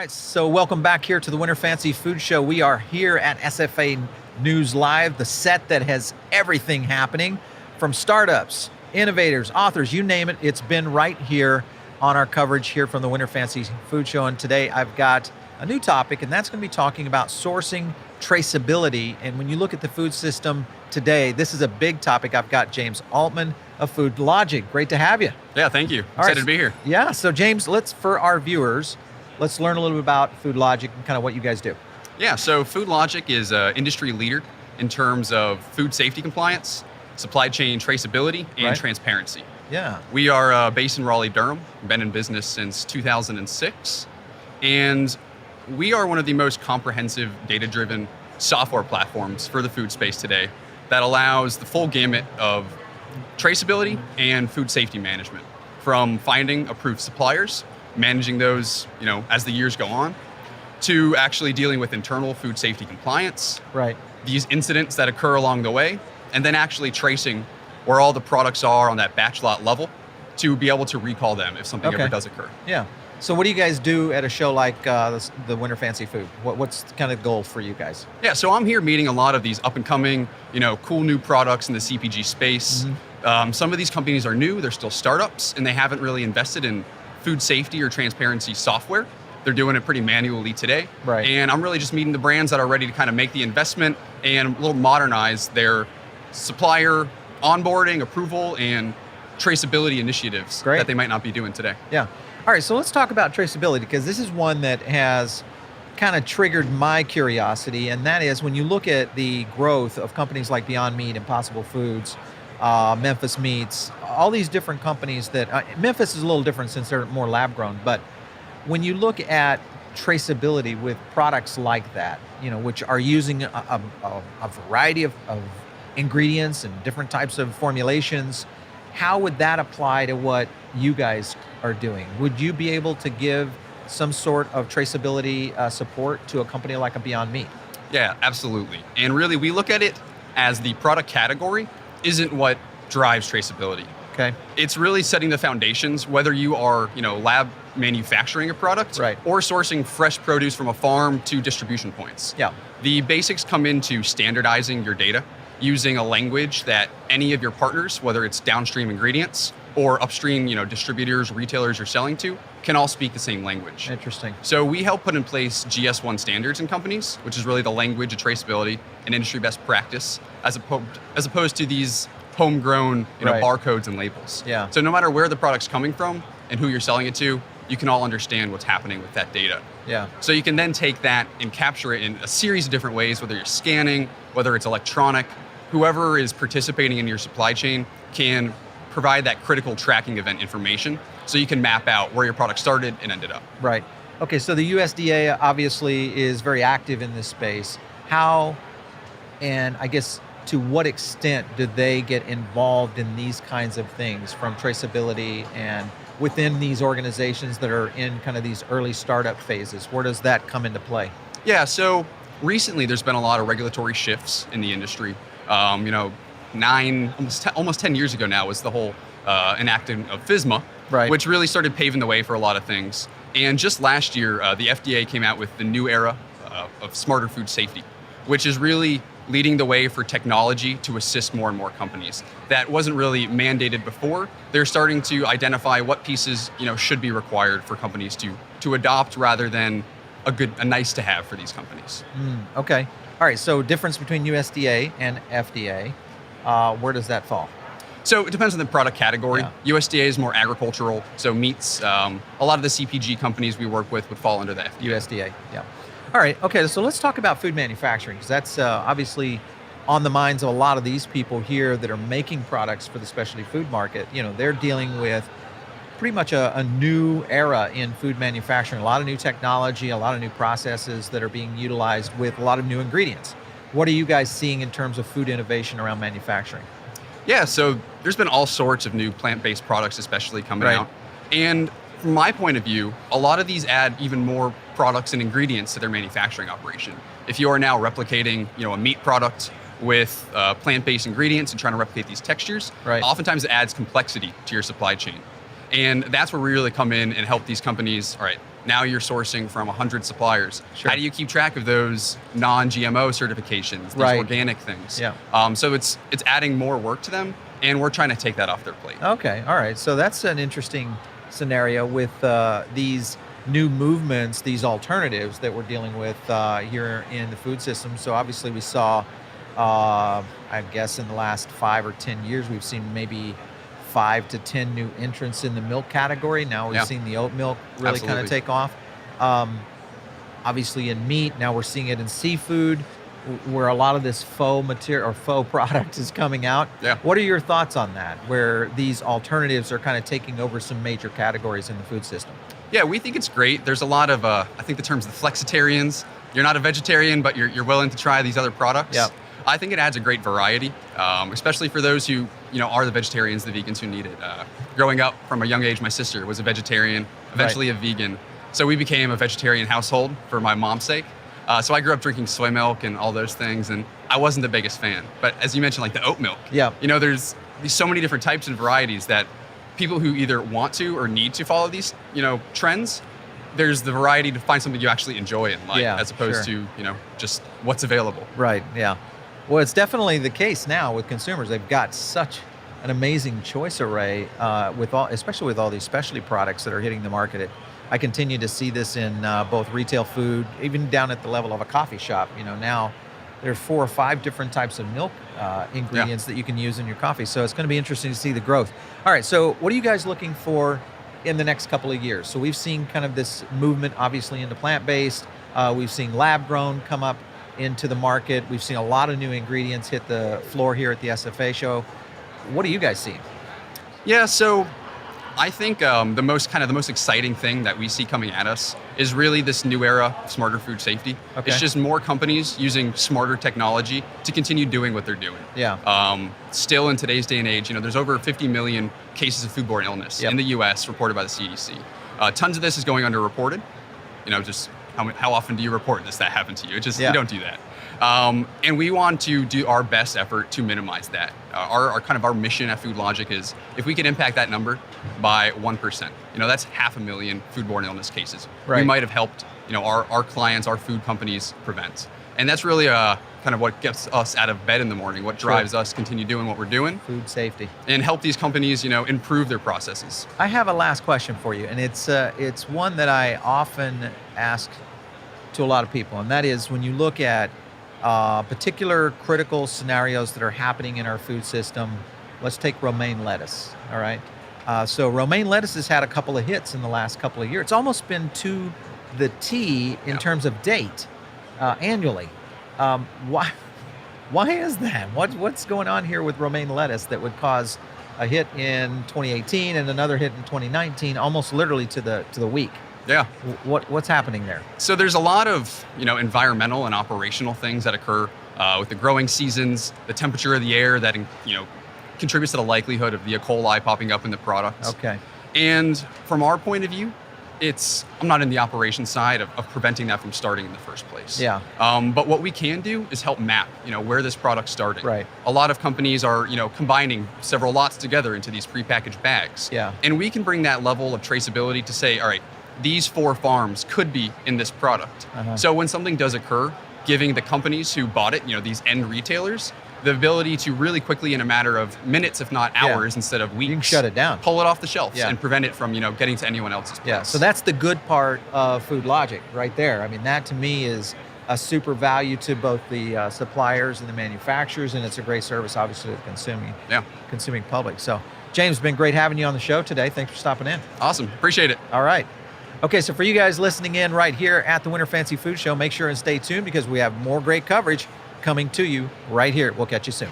right, so welcome back here to the Winter Fancy Food Show. We are here at SFA News Live, the set that has everything happening from startups, innovators, authors, you name it. It's been right here on our coverage here from the Winter Fancy Food Show. And today I've got a new topic, and that's going to be talking about sourcing traceability. And when you look at the food system today, this is a big topic. I've got James Altmann of FoodLogiQ. Great to have you. Yeah, thank you. Excited to be here. Yeah, so James, for our viewers, let's learn a little bit about FoodLogiQ and kind of what you guys do. Yeah, so FoodLogiQ is an industry leader in terms of food safety compliance, supply chain traceability, and transparency. Yeah. We are based in Raleigh-Durham, been in business since 2006, and we are one of the most comprehensive data-driven software platforms for the food space today that allows the full gamut of traceability and food safety management, from finding approved suppliers, managing those, as the years go on, to actually dealing with internal food safety compliance, these incidents that occur along the way, and then actually tracing where all the products are on that batch lot level to be able to recall them if something ever does occur. Yeah. So what do you guys do at a show like the Winter Fancy Food? What's the kind of goal for you guys? Yeah, so I'm here meeting a lot of these up and coming, cool new products in the CPG space. Mm-hmm. Some of these companies are new, they're still startups, and they haven't really invested in food safety or transparency software. They're doing it pretty manually today. Right. And I'm really just meeting the brands that are ready to kind of make the investment and a little modernize their supplier onboarding, approval, and traceability initiatives that they might not be doing today. Yeah. All right, so let's talk about traceability, because this is one that has kind of triggered my curiosity, and that is when you look at the growth of companies like Beyond Meat, Impossible Foods, Memphis Meats, all these different companies that, Memphis is a little different since they're more lab grown, but when you look at traceability with products like that, which are using a variety of ingredients and different types of formulations, how would that apply to what you guys are doing? Would you be able to give some sort of traceability support to a company like a Beyond Meat? Yeah, absolutely. And really, we look at it as the product category isn't what drives traceability. Okay. It's really setting the foundations, whether you are, lab manufacturing a product or sourcing fresh produce from a farm to distribution points. Yeah. The basics come into standardizing your data using a language that any of your partners, whether it's downstream ingredients or upstream, distributors, retailers you're selling to, can all speak the same language. Interesting. So we help put in place GS1 standards in companies, which is really the language of traceability and industry best practice, as opposed to these homegrown, barcodes and labels. Yeah. So no matter where the product's coming from and who you're selling it to, you can all understand what's happening with that data. Yeah. So you can then take that and capture it in a series of different ways, whether you're scanning, whether it's electronic. Whoever is participating in your supply chain can provide that critical tracking event information so you can map out where your product started and ended up. Right. Okay, so the USDA obviously is very active in this space. How, and I guess to what extent do they get involved in these kinds of things from traceability and within these organizations that are in kind of these early startup phases? Where does that come into play? Yeah, so recently there's been a lot of regulatory shifts in the industry. Almost 10 years ago now was the whole enacting of FSMA, which really started paving the way for a lot of things. And just last year, the FDA came out with the new era of smarter food safety, which is really leading the way for technology to assist more and more companies. That wasn't really mandated before. They're starting to identify what pieces should be required for companies to adopt rather than a nice to have for these companies. Okay. All right, so difference between USDA and FDA, where does that fall? So it depends on the product category. Yeah. USDA is more agricultural, so meats. A lot of the CPG companies we work with would fall under the FDA. USDA, yeah. All right, okay, so let's talk about food manufacturing, because that's obviously on the minds of a lot of these people here that are making products for the specialty food market. They're dealing with pretty much a new era in food manufacturing, a lot of new technology, a lot of new processes that are being utilized with a lot of new ingredients. What are you guys seeing in terms of food innovation around manufacturing? Yeah, so there's been all sorts of new plant-based products especially coming out. And from my point of view, a lot of these add even more products and ingredients to their manufacturing operation. If you are now replicating, a meat product with plant-based ingredients and trying to replicate these textures, oftentimes it adds complexity to your supply chain. And that's where we really come in and help these companies, all right, Now you're sourcing from 100 suppliers. Sure. How do you keep track of those non-GMO certifications, these Right. organic things? Yeah. So it's adding more work to them, and we're trying to take that off their plate. Okay, all right. So that's an interesting scenario with these new movements, these alternatives that we're dealing with here in the food system. So obviously we saw, I guess in the last 5 or 10 years, we've seen maybe 5 to 10 new entrants in the milk category. Now we've seen the oat milk really kind of Absolutely. take off. Obviously in meat, now we're seeing it in seafood, where a lot of this faux material or faux product is coming out. Yeah. What are your thoughts on that, where these alternatives are kind of taking over some major categories in the food system? Yeah, we think it's great. There's a lot of, I think the term's the flexitarians. You're not a vegetarian, but you're willing to try these other products. Yep. I think it adds a great variety, especially for those who are the vegetarians, the vegans who need it. Growing up from a young age, my sister was a vegetarian, eventually a vegan. So we became a vegetarian household for my mom's sake. So I grew up drinking soy milk and all those things, and I wasn't the biggest fan. But as you mentioned, like the oat milk, Yeah. there's so many different types and varieties that people who either want to or need to follow these, trends, there's the variety to find something you actually enjoy and like, Yeah, as opposed sure. to, just what's available. Right, yeah. Well, it's definitely the case now with consumers. They've got such an amazing choice array especially with all these specialty products that are hitting the market. I continue to see this in both retail food, even down at the level of a coffee shop. Now there's 4 or 5 different types of milk ingredients that you can use in your coffee. So it's going to be interesting to see the growth. All right, so what are you guys looking for in the next couple of years? So we've seen kind of this movement, obviously, into plant-based. We've seen lab-grown come up into the market. We've seen a lot of new ingredients hit the floor here at the SFA show. What are you guys seeing? Yeah, so I think the most exciting thing that we see coming at us is really this new era of smarter food safety. Okay. It's just more companies using smarter technology to continue doing what they're doing. Yeah. Still in today's day and age, there's over 50 million cases of foodborne illness Yep. in the U.S. reported by the CDC. Tons of this is going underreported. Just how often do you report this? That happened to you? You don't do that. And we want to do our best effort to minimize that. Our mission at FoodLogiQ is if we can impact that number by 1%, that's 500,000 foodborne illness cases. We Right. might have helped, our clients, our food companies prevent. And that's really kind of what gets us out of bed in the morning, what drives us continue doing what we're doing, Food safety. and help these companies, improve their processes. I have a last question for you, and it's one that I often ask to a lot of people, and that is when you look at particular critical scenarios that are happening in our food system. Let's take romaine lettuce, all right? So romaine lettuce has had a couple of hits in the last couple of years. It's almost been to the T in terms of date annually. Why is that? What's going on here with romaine lettuce that would cause a hit in 2018 and another hit in 2019, almost literally to the week? Yeah. What's happening there? So there's a lot of environmental and operational things that occur with the growing seasons, the temperature of the air that contributes to the likelihood of the E. coli popping up in the products. Okay. And from our point of view, I'm not in the operations side of preventing that from starting in the first place. Yeah. But what we can do is help map, where this product's starting. Right. A lot of companies are, combining several lots together into these prepackaged bags. Yeah. And we can bring that level of traceability to say, all right, these 4 farms could be in this product. Uh-huh. So when something does occur, giving the companies who bought it, these end retailers, the ability to really quickly, in a matter of minutes, if not hours, instead of weeks, You can shut it down. pull it off the shelves Yeah. and prevent it from, getting to anyone else's place. Yeah, so that's the good part of FoodLogiQ right there. I mean, that to me is a super value to both the suppliers and the manufacturers, and it's a great service, obviously, to the consuming public. So, James, been great having you on the show today. Thanks for stopping in. Awesome. Appreciate it. All right. Okay, so for you guys listening in right here at the Winter Fancy Food Show, make sure and stay tuned because we have more great coverage coming to you right here. We'll catch you soon.